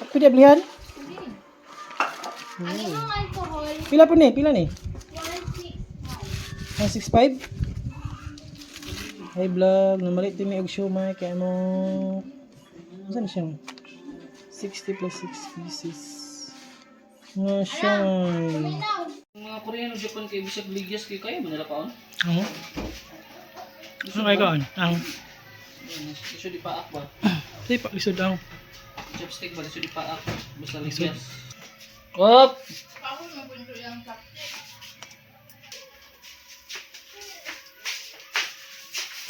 Pwede ablihan? Ano yung alcohol? Pila po ni? Pila ni? 165. 165? Hi vlog, namalit din may og siomay kaya mo... Saan siya? 60 plus 6 pieces. Nga siomay. Minaw. Mga Koreano, Japan kayo, bisag ligyas kayo, kaya mo nila paon? Ano? Ano kayo kaan? Ang? Gusto di paak ba? Say pa, lisod ang. Chopstick ba? Gusto di paak? Basta ligyas. Op! Ako mapunto yung plastic.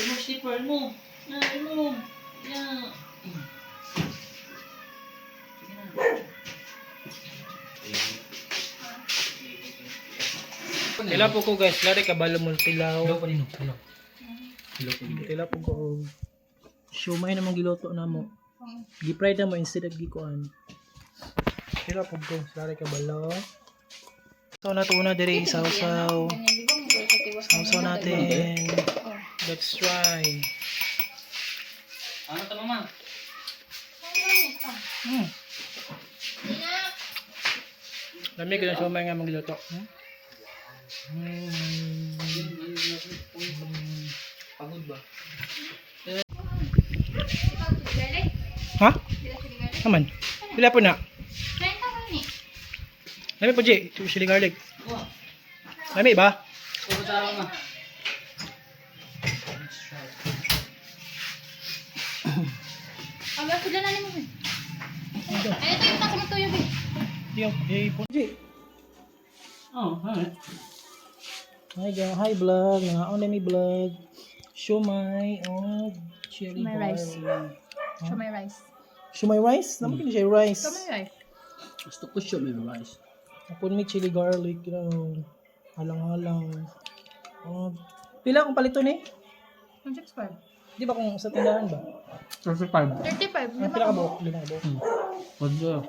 Ano slipper mo? Ano? Yeah. Sige na. Tila po ko guys, lari ka balo mo tilaw. Hello pa rin. Hello. Hello pa rin. Tila po ko. Siomay namang giluto na mo. Gi-fry na mo instead of gikuan. Tila po ko, lari ka balo. So natuna diri sausaw. Sausaw natin. Let's try. Ano to mama? Lamig na siomay nga magluto. Pagod ba? Ha? Naman. Pila po na. Lami po, G. Chili garlic. Wah. Lami ba? Pagod araw na. Ang ako dyan na mo. Ay, ito yung takot tuyo, be. Di yung, po. G. Oh, hi. Hi guys, hi vlog. Mga on mi vlog. Siomay o chili Siomay rice. garlic. Show my rice. Siomay rice? Naman kini siya rice. Show my rice. Gusto ko siya may rice. Tapon mi chili garlic. Halang-halang. Pila akong palito ni? 165. Di ba kung sa tindahan ba? 35. 35. Pila ka buok? Lima ka buok? Pagod.